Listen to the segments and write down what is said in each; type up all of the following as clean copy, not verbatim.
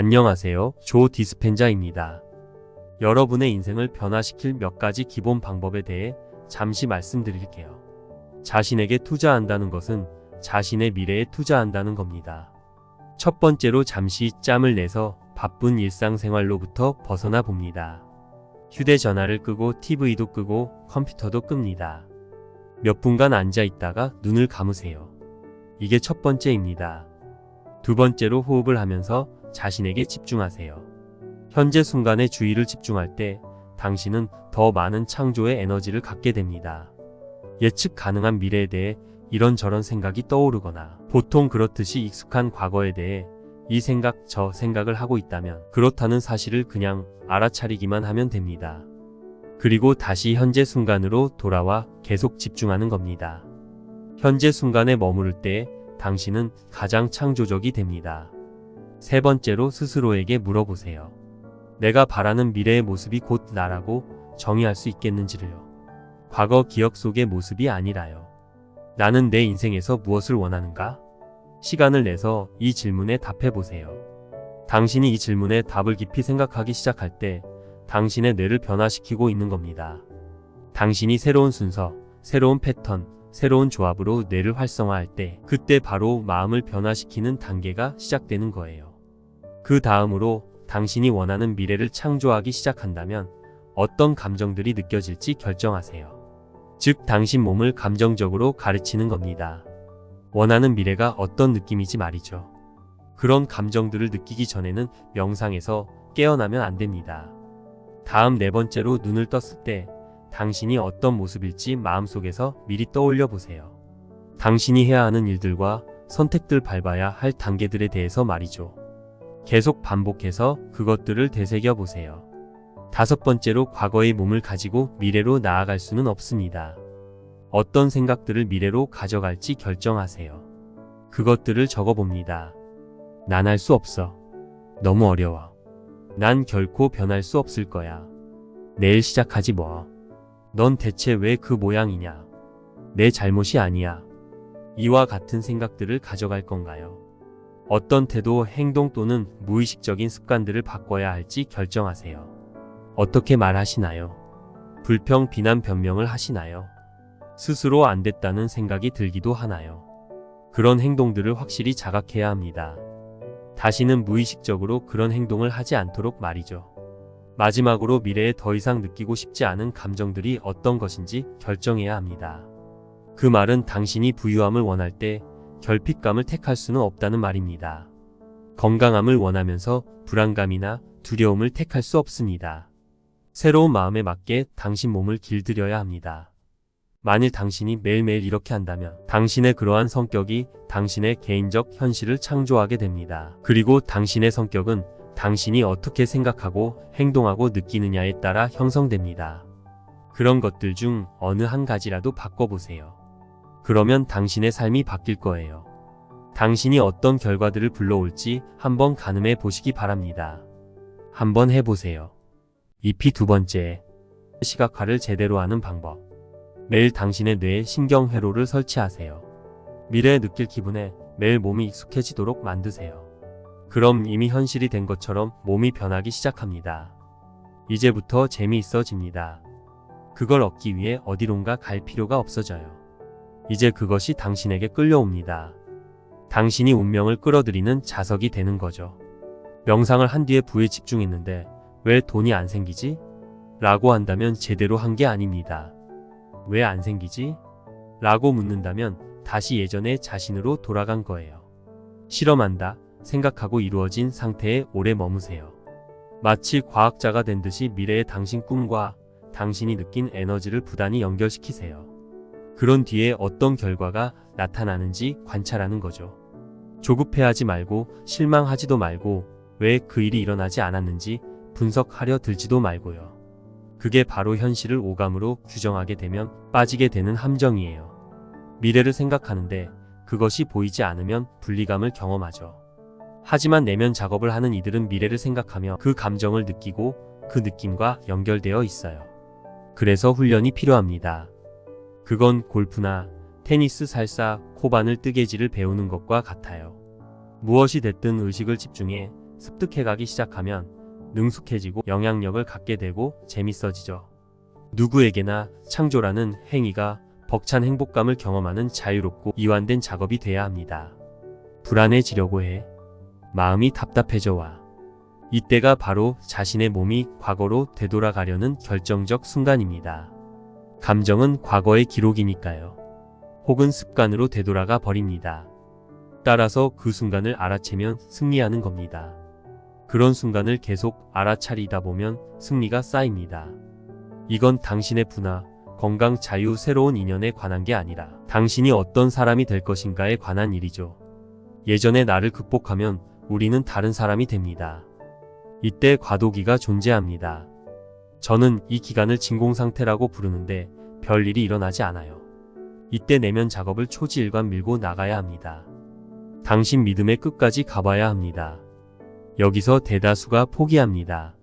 안녕하세요. 조 디스펜자입니다. 여러분의 인생을 변화시킬 몇 가지 기본 방법에 대해 잠시 말씀드릴게요. 자신에게 투자한다는 것은 자신의 미래에 투자한다는 겁니다. 첫 번째로 잠시 짬을 내서 바쁜 일상생활로부터 벗어나 봅니다. 휴대전화를 끄고 TV도 끄고 컴퓨터도 끕니다. 몇 분간 앉아 있다가 눈을 감으세요. 이게 첫 번째입니다. 두 번째로 호흡을 하면서 자신에게 집중하세요. 현재 순간에 주의를 집중할 때 당신은 더 많은 창조의 에너지를 갖게 됩니다. 예측 가능한 미래에 대해 이런저런 생각이 떠오르거나 보통 그렇듯이 익숙한 과거에 대해 이 생각 저 생각을 하고 있다면 그렇다는 사실을 그냥 알아차리기만 하면 됩니다. 그리고 다시 현재 순간으로 돌아와 계속 집중하는 겁니다. 현재 순간에 머무를 때 당신은 가장 창조적이 됩니다. 세 번째로 스스로에게 물어보세요. 내가 바라는 미래의 모습이 곧 나라고 정의할 수 있겠는지를요. 과거 기억 속의 모습이 아니라요. 나는 내 인생에서 무엇을 원하는가? 시간을 내서 이 질문에 답해보세요. 당신이 이 질문에 답을 깊이 생각하기 시작할 때 당신의 뇌를 변화시키고 있는 겁니다. 당신이 새로운 순서, 새로운 패턴, 새로운 조합으로 뇌를 활성화할 때 그때 바로 마음을 변화시키는 단계가 시작되는 거예요. 그 다음으로 당신이 원하는 미래를 창조하기 시작한다면 어떤 감정들이 느껴질지 결정하세요. 즉 당신 몸을 감정적으로 가르치는 겁니다. 원하는 미래가 어떤 느낌이지 말이죠. 그런 감정들을 느끼기 전에는 명상에서 깨어나면 안 됩니다. 다음 네 번째로 눈을 떴을 때 당신이 어떤 모습일지 마음속에서 미리 떠올려 보세요. 당신이 해야 하는 일들과 선택들 밟아야 할 단계들에 대해서 말이죠. 계속 반복해서 그것들을 되새겨 보세요. 다섯 번째로 과거의 몸을 가지고 미래로 나아갈 수는 없습니다. 어떤 생각들을 미래로 가져갈지 결정하세요. 그것들을 적어봅니다. 난 할 수 없어. 너무 어려워. 난 결코 변할 수 없을 거야. 내일 시작하지 뭐. 넌 대체 왜 그 모양이냐? 내 잘못이 아니야. 이와 같은 생각들을 가져갈 건가요? 어떤 태도, 행동 또는 무의식적인 습관들을 바꿔야 할지 결정하세요. 어떻게 말하시나요? 불평, 비난, 변명을 하시나요? 스스로 안 됐다는 생각이 들기도 하나요? 그런 행동들을 확실히 자각해야 합니다. 다시는 무의식적으로 그런 행동을 하지 않도록 말이죠. 마지막으로 미래에 더 이상 느끼고 싶지 않은 감정들이 어떤 것인지 결정해야 합니다. 그 말은 당신이 부유함을 원할 때 결핍감을 택할 수는 없다는 말입니다. 건강함을 원하면서 불안감이나 두려움을 택할 수 없습니다. 새로운 마음에 맞게 당신 몸을 길들여야 합니다. 만일 당신이 매일매일 이렇게 한다면 당신의 그러한 성격이 당신의 개인적 현실을 창조하게 됩니다. 그리고 당신의 성격은 당신이 어떻게 생각하고 행동하고 느끼느냐에 따라 형성됩니다. 그런 것들 중 어느 한 가지라도 바꿔보세요. 그러면 당신의 삶이 바뀔 거예요. 당신이 어떤 결과들을 불러올지 한번 가늠해 보시기 바랍니다. 한번 해보세요. EP 두 번째, 시각화를 제대로 하는 방법. 매일 당신의 뇌에 신경회로를 설치하세요. 미래에 느낄 기분에 매일 몸이 익숙해지도록 만드세요. 그럼 이미 현실이 된 것처럼 몸이 변하기 시작합니다. 이제부터 재미있어집니다. 그걸 얻기 위해 어디론가 갈 필요가 없어져요. 이제 그것이 당신에게 끌려옵니다. 당신이 운명을 끌어들이는 자석이 되는 거죠. 명상을 한 뒤에 부에 집중했는데 왜 돈이 안 생기지? 라고 한다면 제대로 한 게 아닙니다. 왜 안 생기지? 라고 묻는다면 다시 예전의 자신으로 돌아간 거예요. 실험한다 생각하고 이루어진 상태에 오래 머무세요. 마치 과학자가 된 듯이 미래의 당신 꿈과 당신이 느낀 에너지를 부단히 연결시키세요. 그런 뒤에 어떤 결과가 나타나는지 관찰하는 거죠. 조급해하지 말고 실망하지도 말고 왜 그 일이 일어나지 않았는지 분석하려 들지도 말고요. 그게 바로 현실을 오감으로 규정하게 되면 빠지게 되는 함정이에요. 미래를 생각하는데 그것이 보이지 않으면 분리감을 경험하죠. 하지만 내면 작업을 하는 이들은 미래를 생각하며 그 감정을 느끼고 그 느낌과 연결되어 있어요. 그래서 훈련이 필요합니다. 그건 골프나 테니스, 살사, 코바늘, 뜨개질을 배우는 것과 같아요. 무엇이 됐든 의식을 집중해 습득해가기 시작하면 능숙해지고 영향력을 갖게 되고 재밌어지죠. 누구에게나 창조라는 행위가 벅찬 행복감을 경험하는 자유롭고 이완된 작업이 돼야 합니다. 불안해지려고 해. 마음이 답답해져 와. 이때가 바로 자신의 몸이 과거로 되돌아가려는 결정적 순간입니다. 감정은 과거의 기록이니까요. 혹은 습관으로 되돌아가 버립니다. 따라서 그 순간을 알아채면 승리하는 겁니다. 그런 순간을 계속 알아차리다 보면 승리가 쌓입니다. 이건 당신의 분화, 건강, 자유, 새로운 인연에 관한 게 아니라 당신이 어떤 사람이 될 것인가에 관한 일이죠. 예전의 나를 극복하면 우리는 다른 사람이 됩니다. 이때 과도기가 존재합니다. 저는 이 기간을 진공상태라고 부르는데 별일이 일어나지 않아요. 이때 내면 작업을 초지일관 밀고 나가야 합니다. 당신 믿음의 끝까지 가봐야 합니다. 여기서 대다수가 포기합니다.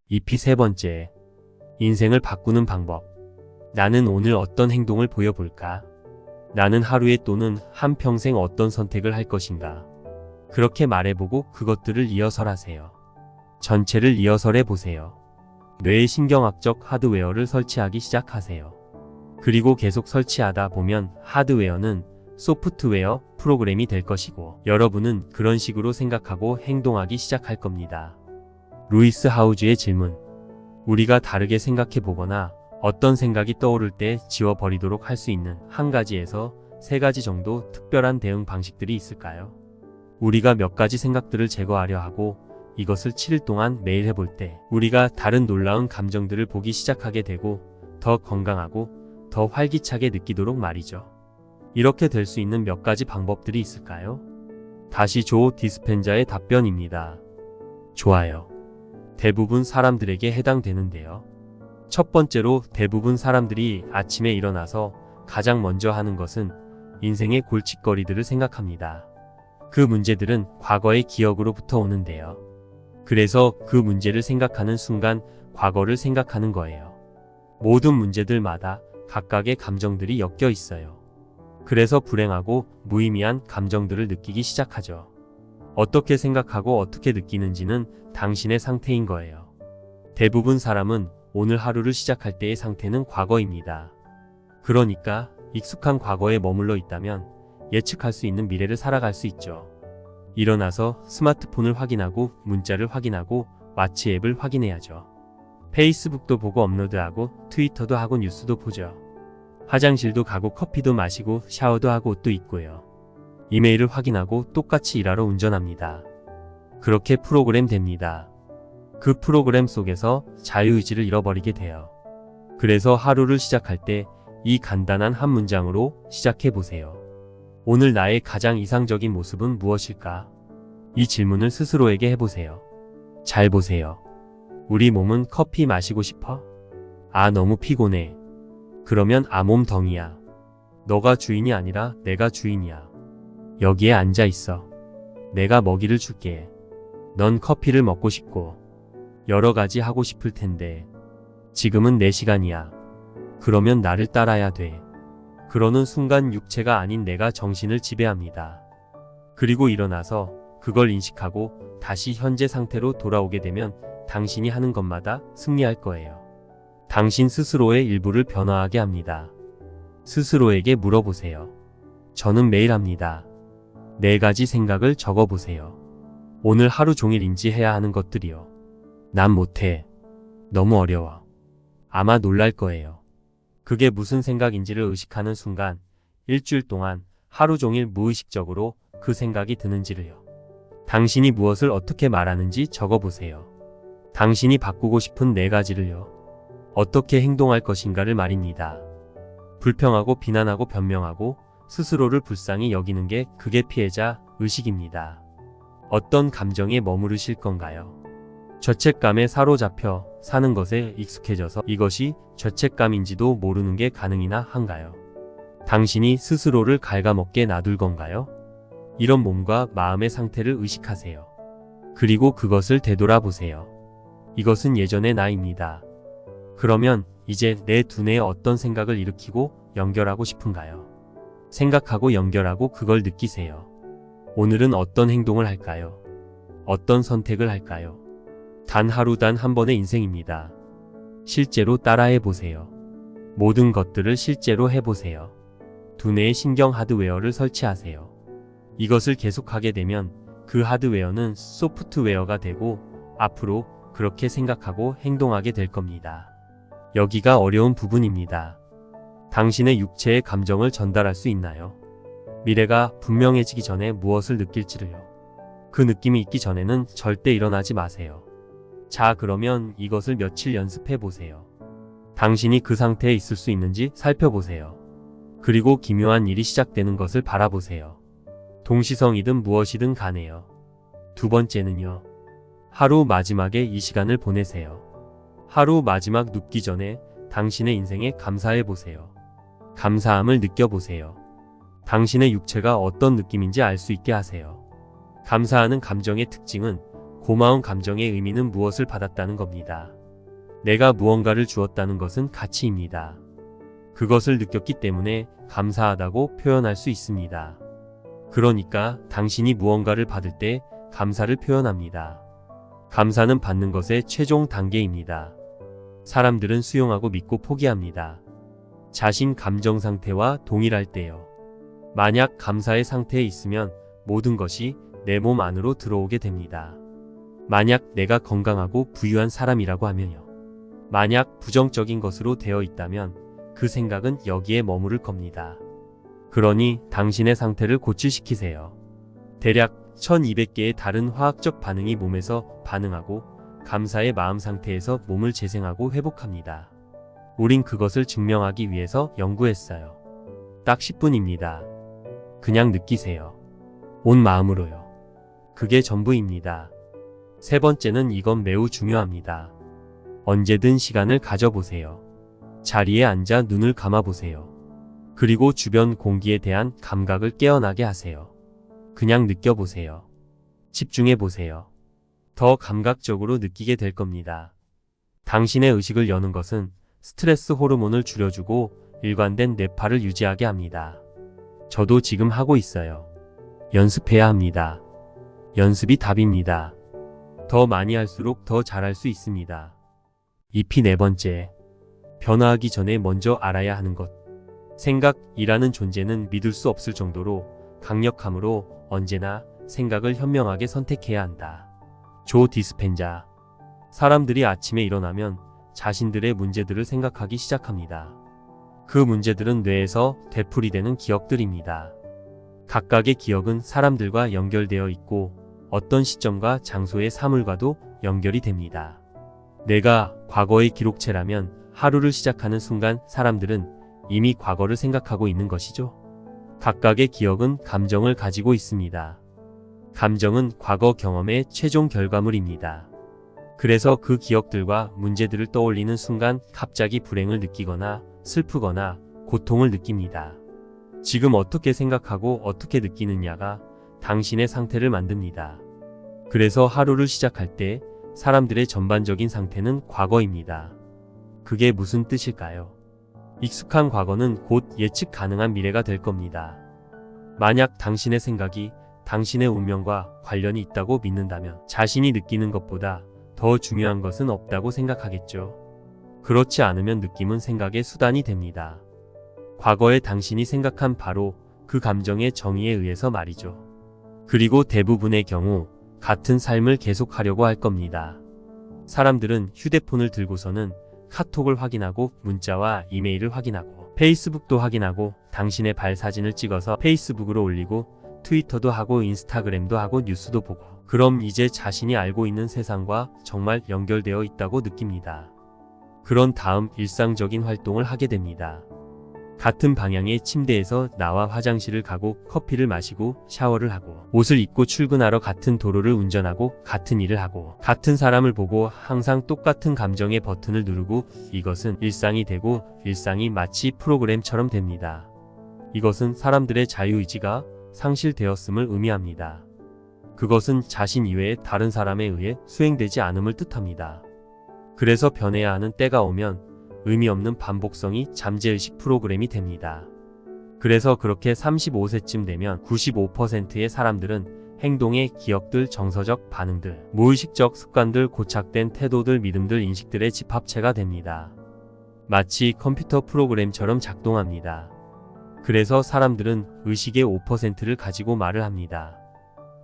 EP 세 번째, 인생을 바꾸는 방법. 나는 오늘 어떤 행동을 보여볼까? 나는 하루에 또는 한평생 어떤 선택을 할 것인가? 그렇게 말해보고 그것들을 이어설하세요. 전체를 이어설해보세요. 뇌의 신경학적 하드웨어를 설치하기 시작하세요. 그리고 계속 설치하다 보면 하드웨어는 소프트웨어 프로그램이 될 것이고 여러분은 그런 식으로 생각하고 행동하기 시작할 겁니다. 루이스 하우즈의 질문. 우리가 다르게 생각해 보거나 어떤 생각이 떠오를 때 지워버리도록 할 수 있는 한 가지에서 세 가지 정도 특별한 대응 방식들이 있을까요? 우리가 몇 가지 생각들을 제거하려 하고 이것을 7일 동안 매일 해볼 때 우리가 다른 놀라운 감정들을 보기 시작하게 되고 더 건강하고 더 활기차게 느끼도록 말이죠. 이렇게 될 수 있는 몇 가지 방법들이 있을까요? 다시 조 디스펜자의 답변입니다. 좋아요. 대부분 사람들에게 해당되는데요. 첫 번째로 대부분 사람들이 아침에 일어나서 가장 먼저 하는 것은 인생의 골칫거리들을 생각합니다. 그 문제들은 과거의 기억으로부터 오는데요. 그래서 그 문제를 생각하는 순간 과거를 생각하는 거예요. 모든 문제들마다 각각의 감정들이 엮여 있어요. 그래서 불행하고 무의미한 감정들을 느끼기 시작하죠. 어떻게 생각하고 어떻게 느끼는지는 당신의 상태인 거예요. 대부분 사람은 오늘 하루를 시작할 때의 상태는 과거입니다. 그러니까 익숙한 과거에 머물러 있다면 예측할 수 있는 미래를 살아갈 수 있죠. 일어나서 스마트폰을 확인하고 문자를 확인하고 와치 앱을 확인해야죠. 페이스북도 보고 업로드하고 트위터도 하고 뉴스도 보죠. 화장실도 가고 커피도 마시고 샤워도 하고 옷도 입고요. 이메일을 확인하고 똑같이 일하러 운전합니다. 그렇게 프로그램 됩니다. 그 프로그램 속에서 자유의지를 잃어버리게 돼요. 그래서 하루를 시작할 때 이 간단한 한 문장으로 시작해 보세요. 오늘 나의 가장 이상적인 모습은 무엇일까? 이 질문을 스스로에게 해보세요. 잘 보세요. 우리 몸은 커피 마시고 싶어? 아, 너무 피곤해. 그러면 몸덩이야. 너가 주인이 아니라 내가 주인이야. 여기에 앉아 있어. 내가 먹이를 줄게. 넌 커피를 먹고 싶고 여러 가지 하고 싶을 텐데 지금은 내 시간이야. 그러면 나를 따라야 돼. 그러는 순간 육체가 아닌 내가 정신을 지배합니다. 그리고 일어나서 그걸 인식하고 다시 현재 상태로 돌아오게 되면 당신이 하는 것마다 승리할 거예요. 당신 스스로의 일부를 변화하게 합니다. 스스로에게 물어보세요. 저는 매일 합니다. 4가지 생각을 적어보세요. 오늘 하루 종일 인지해야 하는 것들이요. 난 못해. 너무 어려워. 아마 놀랄 거예요. 그게 무슨 생각인지를 의식하는 순간 일주일 동안 하루 종일 무의식적으로 그 생각이 드는지를요. 당신이 무엇을 어떻게 말하는지 적어보세요. 당신이 바꾸고 싶은 4가지를요. 어떻게 행동할 것인가를 말입니다. 불평하고 비난하고 변명하고 스스로를 불쌍히 여기는 게 그게 피해자 의식입니다. 어떤 감정에 머무르실 건가요? 죄책감에 사로잡혀 사는 것에 익숙해져서 이것이 죄책감인지도 모르는 게 가능이나 한가요? 당신이 스스로를 갉아먹게 놔둘 건가요? 이런 몸과 마음의 상태를 의식하세요. 그리고 그것을 되돌아보세요. 이것은 예전의 나입니다. 그러면 이제 내 두뇌에 어떤 생각을 일으키고 연결하고 싶은가요? 생각하고 연결하고 그걸 느끼세요. 오늘은 어떤 행동을 할까요? 어떤 선택을 할까요? 단 하루 단 한 번의 인생입니다. 실제로 따라해 보세요. 모든 것들을 실제로 해보세요. 두뇌에 신경 하드웨어를 설치하세요. 이것을 계속하게 되면 그 하드웨어는 소프트웨어가 되고 앞으로 그렇게 생각하고 행동하게 될 겁니다. 여기가 어려운 부분입니다. 당신의 육체의 감정을 전달할 수 있나요? 미래가 분명해지기 전에 무엇을 느낄지를요. 그 느낌이 있기 전에는 절대 일어나지 마세요. 자, 그러면 이것을 며칠 연습해 보세요. 당신이 그 상태에 있을 수 있는지 살펴보세요. 그리고 기묘한 일이 시작되는 것을 바라보세요. 동시성이든 무엇이든 가네요. 두 번째는요. 하루 마지막에 이 시간을 보내세요. 하루 마지막 눕기 전에 당신의 인생에 감사해 보세요. 감사함을 느껴보세요. 당신의 육체가 어떤 느낌인지 알 수 있게 하세요. 감사하는 감정의 특징은 고마운 감정의 의미는 무엇을 받았다는 겁니다. 내가 무언가를 주었다는 것은 가치입니다. 그것을 느꼈기 때문에 감사하다고 표현할 수 있습니다. 그러니까 당신이 무언가를 받을 때 감사를 표현합니다. 감사는 받는 것의 최종 단계입니다. 사람들은 수용하고 믿고 포기합니다. 자신 감정 상태와 동일할 때요. 만약 감사의 상태에 있으면 모든 것이 내 몸 안으로 들어오게 됩니다. 만약 내가 건강하고 부유한 사람이라고 하면요. 만약 부정적인 것으로 되어 있다면 그 생각은 여기에 머무를 겁니다. 그러니 당신의 상태를 고치시키세요. 대략 1200개의 다른 화학적 반응이 몸에서 반응하고 감사의 마음 상태에서 몸을 재생하고 회복합니다. 우린 그것을 증명하기 위해서 연구했어요. 딱 10분입니다. 그냥 느끼세요. 온 마음으로요. 그게 전부입니다. 세 번째는 이건 매우 중요합니다. 언제든 시간을 가져보세요. 자리에 앉아 눈을 감아보세요. 그리고 주변 공기에 대한 감각을 깨어나게 하세요. 그냥 느껴보세요. 집중해보세요. 더 감각적으로 느끼게 될 겁니다. 당신의 의식을 여는 것은 스트레스 호르몬을 줄여주고 일관된 뇌파를 유지하게 합니다. 저도 지금 하고 있어요. 연습해야 합니다. 연습이 답입니다. 더 많이 할수록 더 잘할 수 있습니다. EP 네 번째. 변화하기 전에 먼저 알아야 하는 것. 생각이라는 존재는 믿을 수 없을 정도로 강력하므로 언제나 생각을 현명하게 선택해야 한다. 조 디스펜자. 사람들이 아침에 일어나면 자신들의 문제들을 생각하기 시작합니다. 그 문제들은 뇌에서 되풀이되는 기억들입니다. 각각의 기억은 사람들과 연결되어 있고 어떤 시점과 장소의 사물과도 연결이 됩니다. 내가 과거의 기록체라면 하루를 시작하는 순간 사람들은 이미 과거를 생각하고 있는 것이죠. 각각의 기억은 감정을 가지고 있습니다. 감정은 과거 경험의 최종 결과물입니다. 그래서 그 기억들과 문제들을 떠올리는 순간 갑자기 불행을 느끼거나 슬프거나 고통을 느낍니다. 지금 어떻게 생각하고 어떻게 느끼느냐가 당신의 상태를 만듭니다. 그래서 하루를 시작할 때 사람들의 전반적인 상태는 과거입니다. 그게 무슨 뜻일까요? 익숙한 과거는 곧 예측 가능한 미래가 될 겁니다. 만약 당신의 생각이 당신의 운명과 관련이 있다고 믿는다면 자신이 느끼는 것보다 더 중요한 것은 없다고 생각하겠죠. 그렇지 않으면 느낌은 생각의 수단이 됩니다. 과거에 당신이 생각한 바로 그 감정의 정의에 의해서 말이죠. 그리고 대부분의 경우 같은 삶을 계속하려고 할 겁니다. 사람들은 휴대폰을 들고서는 카톡을 확인하고 문자와 이메일을 확인하고 페이스북도 확인하고 당신의 발 사진을 찍어서 페이스북으로 올리고 트위터도 하고 인스타그램도 하고 뉴스도 보고 그럼 이제 자신이 알고 있는 세상과 정말 연결되어 있다고 느낍니다. 그런 다음 일상적인 활동을 하게 됩니다. 같은 방향의 침대에서 나와 화장실을 가고 커피를 마시고 샤워를 하고 옷을 입고 출근하러 같은 도로를 운전하고 같은 일을 하고 같은 사람을 보고 항상 똑같은 감정의 버튼을 누르고 이것은 일상이 되고 일상이 마치 프로그램처럼 됩니다. 이것은 사람들의 자유의지가 상실되었음을 의미합니다. 그것은 자신 이외의 다른 사람에 의해 수행되지 않음을 뜻합니다. 그래서 변해야 하는 때가 오면 의미 없는 반복성이 잠재의식 프로그램이 됩니다. 그래서 그렇게 35세쯤 되면 95%의 사람들은 행동의 기억들, 정서적 반응들, 무의식적 습관들, 고착된 태도들, 믿음들, 인식들의 집합체가 됩니다. 마치 컴퓨터 프로그램처럼 작동합니다. 그래서 사람들은 의식의 5%를 가지고 말을 합니다.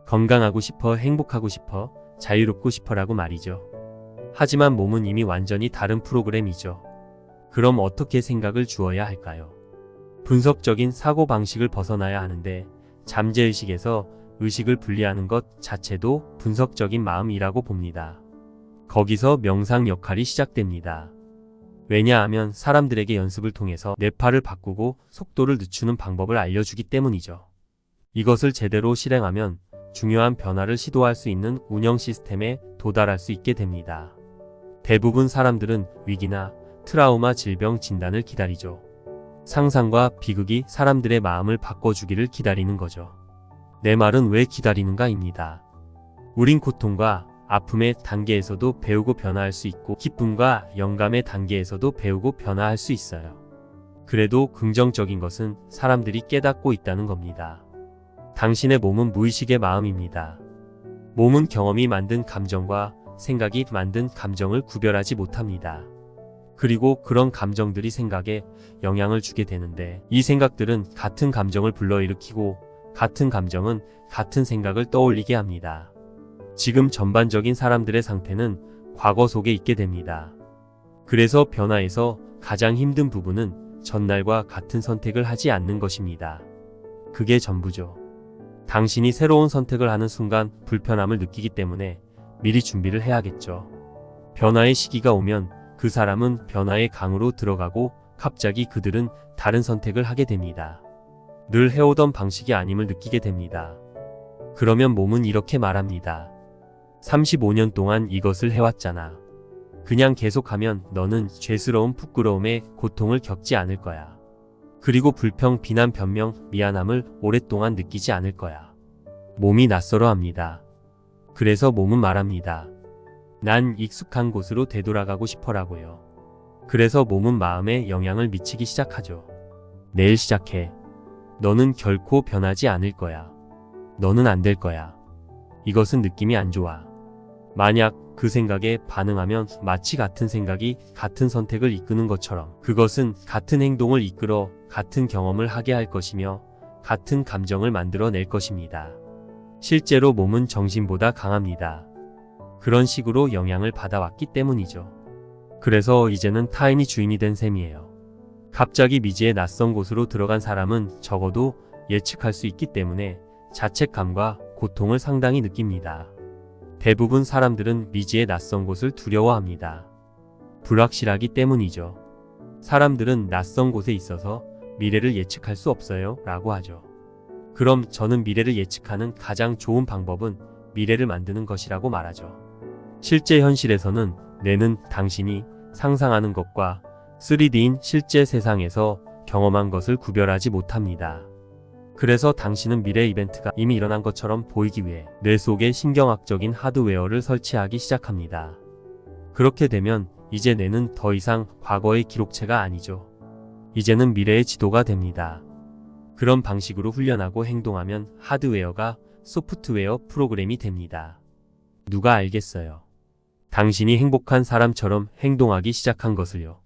건강하고 싶어, 행복하고 싶어, 자유롭고 싶어라고 말이죠. 하지만 몸은 이미 완전히 다른 프로그램이죠. 그럼 어떻게 생각을 주어야 할까요? 분석적인 사고방식을 벗어나야 하는데 잠재의식에서 의식을 분리하는 것 자체도 분석적인 마음이라고 봅니다. 거기서 명상 역할이 시작됩니다. 왜냐하면 사람들에게 연습을 통해서 뇌파를 바꾸고 속도를 늦추는 방법을 알려주기 때문이죠. 이것을 제대로 실행하면 중요한 변화를 시도할 수 있는 운영 시스템에 도달할 수 있게 됩니다. 대부분 사람들은 위기나 트라우마, 질병 진단을 기다리죠. 상상과 비극이 사람들의 마음을 바꿔주기를 기다리는 거죠. 내 말은 왜 기다리는가입니다. 우린 고통과 아픔의 단계에서도 배우고 변화할 수 있고 기쁨과 영감의 단계에서도 배우고 변화할 수 있어요. 그래도 긍정적인 것은 사람들이 깨닫고 있다는 겁니다. 당신의 몸은 무의식의 마음입니다. 몸은 경험이 만든 감정과 생각이 만든 감정을 구별하지 못합니다. 그리고 그런 감정들이 생각에 영향을 주게 되는데 이 생각들은 같은 감정을 불러일으키고 같은 감정은 같은 생각을 떠올리게 합니다. 지금 전반적인 사람들의 상태는 과거 속에 있게 됩니다. 그래서 변화에서 가장 힘든 부분은 전날과 같은 선택을 하지 않는 것입니다. 그게 전부죠. 당신이 새로운 선택을 하는 순간 불편함을 느끼기 때문에 미리 준비를 해야겠죠. 변화의 시기가 오면 그 사람은 변화의 강으로 들어가고 갑자기 그들은 다른 선택을 하게 됩니다. 늘 해오던 방식이 아님을 느끼게 됩니다. 그러면 몸은 이렇게 말합니다. 35년 동안 이것을 해왔잖아. 그냥 계속하면 너는 죄스러운 부끄러움에 고통을 겪지 않을 거야. 그리고 불평, 비난, 변명, 미안함을 오랫동안 느끼지 않을 거야. 몸이 낯설어합니다. 그래서 몸은 말합니다. 난 익숙한 곳으로 되돌아가고 싶어라고요. 그래서 몸은 마음에 영향을 미치기 시작하죠. 내일 시작해. 너는 결코 변하지 않을 거야. 너는 안 될 거야. 이것은 느낌이 안 좋아. 만약 그 생각에 반응하면 마치 같은 생각이 같은 선택을 이끄는 것처럼 그것은 같은 행동을 이끌어 같은 경험을 하게 할 것이며 같은 감정을 만들어낼 것입니다. 실제로 몸은 정신보다 강합니다. 그런 식으로 영향을 받아왔기 때문이죠. 그래서 이제는 타인이 주인이 된 셈이에요. 갑자기 미지의 낯선 곳으로 들어간 사람은 적어도 예측할 수 있기 때문에 자책감과 고통을 상당히 느낍니다. 대부분 사람들은 미지의 낯선 곳을 두려워합니다. 불확실하기 때문이죠. 사람들은 낯선 곳에 있어서 미래를 예측할 수 없어요 라고 하죠. 그럼 저는 미래를 예측하는 가장 좋은 방법은 미래를 만드는 것이라고 말하죠. 실제 현실에서는 뇌는 당신이 상상하는 것과 3D인 실제 세상에서 경험한 것을 구별하지 못합니다. 그래서 당신은 미래 이벤트가 이미 일어난 것처럼 보이기 위해 뇌 속에 신경학적인 하드웨어를 설치하기 시작합니다. 그렇게 되면 이제 뇌는 더 이상 과거의 기록체가 아니죠. 이제는 미래의 지도가 됩니다. 그런 방식으로 훈련하고 행동하면 하드웨어가 소프트웨어 프로그램이 됩니다. 누가 알겠어요? 당신이 행복한 사람처럼 행동하기 시작한 것을요.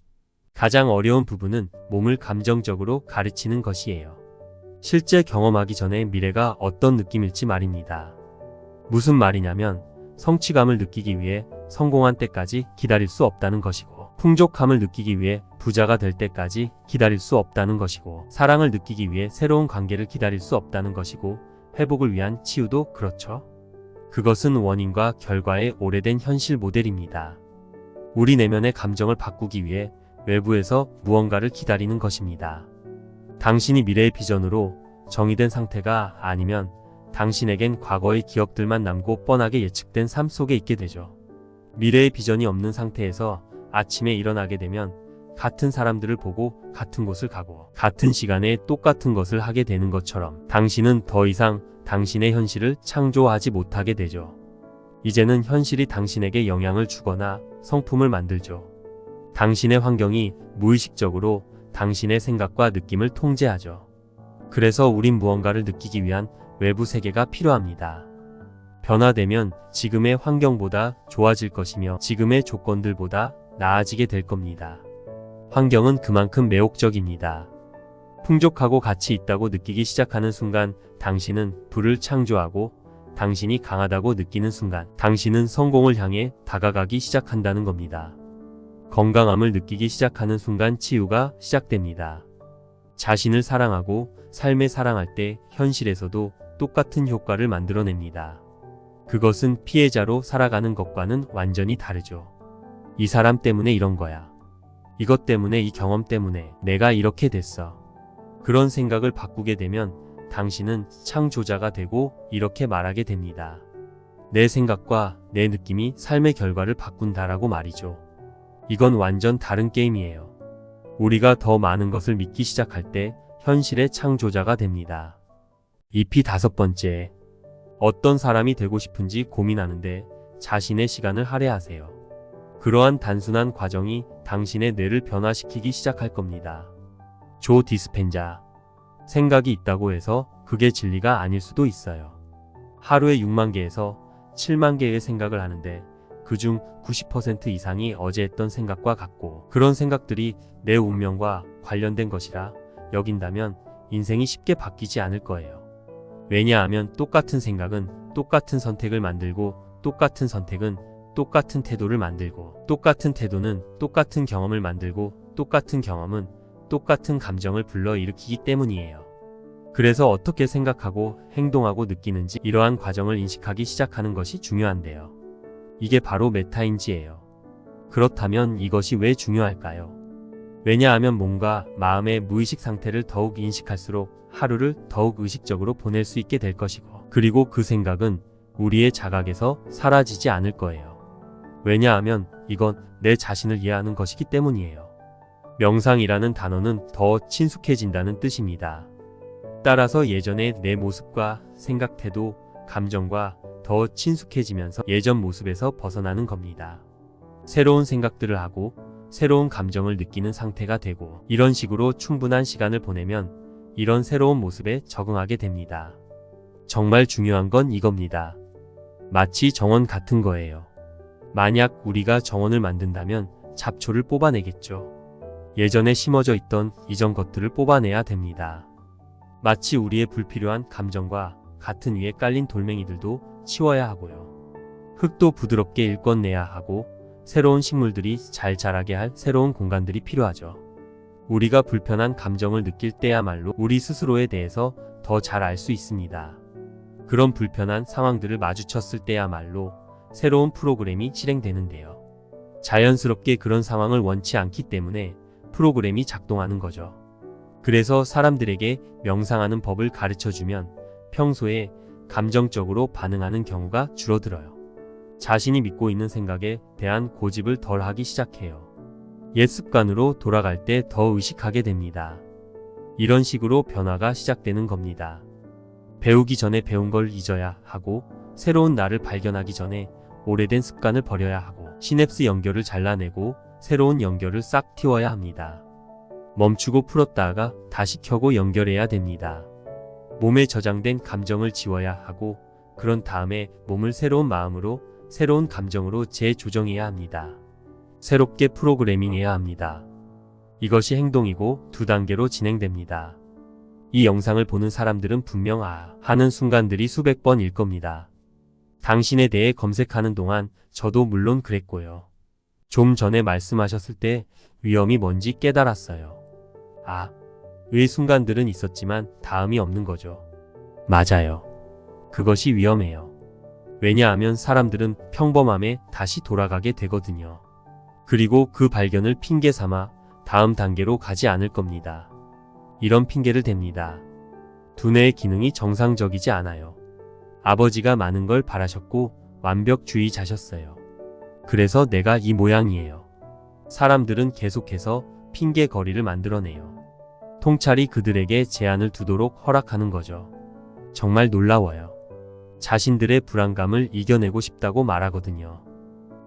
가장 어려운 부분은 몸을 감정적으로 가르치는 것이에요. 실제 경험하기 전에 미래가 어떤 느낌일지 말입니다. 무슨 말이냐면 성취감을 느끼기 위해 성공한 때까지 기다릴 수 없다는 것이고 풍족함을 느끼기 위해 부자가 될 때까지 기다릴 수 없다는 것이고 사랑을 느끼기 위해 새로운 관계를 기다릴 수 없다는 것이고 회복을 위한 치유도 그렇죠. 그것은 원인과 결과의 오래된 현실 모델입니다. 우리 내면의 감정을 바꾸기 위해 외부에서 무언가를 기다리는 것입니다. 당신이 미래의 비전으로 정의된 상태가 아니면 당신에겐 과거의 기억들만 남고 뻔하게 예측된 삶 속에 있게 되죠. 미래의 비전이 없는 상태에서 아침에 일어나게 되면 같은 사람들을 보고 같은 곳을 가고 같은 시간에 똑같은 것을 하게 되는 것처럼 당신은 더 이상 당신의 현실을 창조하지 못하게 되죠. 이제는 현실이 당신에게 영향을 주거나 성품을 만들죠. 당신의 환경이 무의식적으로 당신의 생각과 느낌을 통제하죠. 그래서 우린 무언가를 느끼기 위한 외부 세계가 필요합니다. 변화되면 지금의 환경보다 좋아질 것이며 지금의 조건들보다 나아지게 될 겁니다. 환경은 그만큼 매혹적입니다. 풍족하고 가치 있다고 느끼기 시작하는 순간 당신은 부를 창조하고 당신이 강하다고 느끼는 순간 당신은 성공을 향해 다가가기 시작한다는 겁니다. 건강함을 느끼기 시작하는 순간 치유가 시작됩니다. 자신을 사랑하고 삶에 사랑할 때 현실에서도 똑같은 효과를 만들어냅니다. 그것은 피해자로 살아가는 것과는 완전히 다르죠. 이 사람 때문에 이런 거야. 이것 때문에 이 경험 때문에 내가 이렇게 됐어. 그런 생각을 바꾸게 되면 당신은 창조자가 되고 이렇게 말하게 됩니다. 내 생각과 내 느낌이 삶의 결과를 바꾼다라고 말이죠. 이건 완전 다른 게임이에요. 우리가 더 많은 것을 믿기 시작할 때 현실의 창조자가 됩니다. EP 5번째. 어떤 사람이 되고 싶은지 고민하는데 자신의 시간을 할애하세요. 그러한 단순한 과정이 당신의 뇌를 변화시키기 시작할 겁니다. 조 디스펜자. 생각이 있다고 해서 그게 진리가 아닐 수도 있어요. 하루에 6만 개에서 7만 개의 생각을 하는데 그중 90% 이상이 어제 했던 생각과 같고 그런 생각들이 내 운명과 관련된 것이라 여긴다면 인생이 쉽게 바뀌지 않을 거예요. 왜냐하면 똑같은 생각은 똑같은 선택을 만들고 똑같은 선택은 똑같은 태도를 만들고 똑같은 태도는 똑같은 경험을 만들고 똑같은 경험은 똑같은 감정을 불러일으키기 때문이에요. 그래서 어떻게 생각하고 행동하고 느끼는지 이러한 과정을 인식하기 시작하는 것이 중요한데요. 이게 바로 메타인지예요. 그렇다면 이것이 왜 중요할까요? 왜냐하면 몸과 마음의 무의식 상태를 더욱 인식할수록 하루를 더욱 의식적으로 보낼 수 있게 될 것이고 그리고 그 생각은 우리의 자각에서 사라지지 않을 거예요. 왜냐하면 이건 내 자신을 이해하는 것이기 때문이에요. 명상이라는 단어는 더 친숙해진다는 뜻입니다. 따라서 예전의 내 모습과 생각, 태도, 감정과 더 친숙해지면서 예전 모습에서 벗어나는 겁니다. 새로운 생각들을 하고 새로운 감정을 느끼는 상태가 되고 이런 식으로 충분한 시간을 보내면 이런 새로운 모습에 적응하게 됩니다. 정말 중요한 건 이겁니다. 마치 정원 같은 거예요. 만약 우리가 정원을 만든다면 잡초를 뽑아내겠죠. 예전에 심어져 있던 이전 것들을 뽑아내야 됩니다. 마치 우리의 불필요한 감정과 같은 위에 깔린 돌멩이들도 치워야 하고요. 흙도 부드럽게 일궈내야 하고 새로운 식물들이 잘 자라게 할 새로운 공간들이 필요하죠. 우리가 불편한 감정을 느낄 때야말로 우리 스스로에 대해서 더 잘 알 수 있습니다. 그런 불편한 상황들을 마주쳤을 때야말로 새로운 프로그램이 실행되는데요. 자연스럽게 그런 상황을 원치 않기 때문에 프로그램이 작동하는 거죠. 그래서 사람들에게 명상하는 법을 가르쳐주면 평소에 감정적으로 반응하는 경우가 줄어들어요. 자신이 믿고 있는 생각에 대한 고집을 덜 하기 시작해요. 옛 습관으로 돌아갈 때 더 의식하게 됩니다. 이런 식으로 변화가 시작되는 겁니다. 배우기 전에 배운 걸 잊어야 하고 새로운 나를 발견하기 전에 오래된 습관을 버려야 하고 시냅스 연결을 잘라내고 새로운 연결을 싹 틔워야 합니다. 멈추고 풀었다가 다시 켜고 연결해야 됩니다. 몸에 저장된 감정을 지워야 하고 그런 다음에 몸을 새로운 마음으로 새로운 감정으로 재조정해야 합니다. 새롭게 프로그래밍해야 합니다. 이것이 행동이고 2단계로 진행됩니다. 이 영상을 보는 사람들은 분명 하는 순간들이 수백 번일 겁니다. 당신에 대해 검색하는 동안 저도 물론 그랬고요. 좀 전에 말씀하셨을 때 위험이 뭔지 깨달았어요. 의 순간들은 있었지만 다음이 없는 거죠. 맞아요. 그것이 위험해요. 왜냐하면 사람들은 평범함에 다시 돌아가게 되거든요. 그리고 그 발견을 핑계 삼아 다음 단계로 가지 않을 겁니다. 이런 핑계를 댑니다. 두뇌의 기능이 정상적이지 않아요. 아버지가 많은 걸 바라셨고 완벽주의자셨어요. 그래서 내가 이 모양이에요. 사람들은 계속해서 핑계거리를 만들어내요. 통찰이 그들에게 제한을 두도록 허락하는 거죠. 정말 놀라워요. 자신들의 불안감을 이겨내고 싶다고 말하거든요.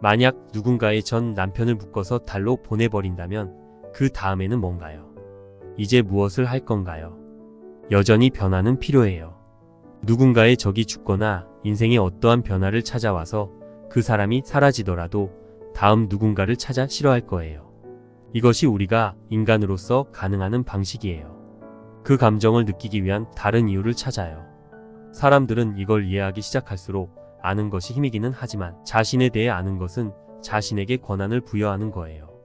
만약 누군가의 전 남편을 묶어서 달로 보내버린다면 그 다음에는 뭔가요? 이제 무엇을 할 건가요? 여전히 변화는 필요해요. 누군가의 적이 죽거나 인생에 어떠한 변화를 찾아와서 그 사람이 사라지더라도 다음 누군가를 찾아 싫어할 거예요. 이것이 우리가 인간으로서 가능한 방식이에요. 그 감정을 느끼기 위한 다른 이유를 찾아요. 사람들은 이걸 이해하기 시작할수록 아는 것이 힘이기는 하지만 자신에 대해 아는 것은 자신에게 권한을 부여하는 거예요.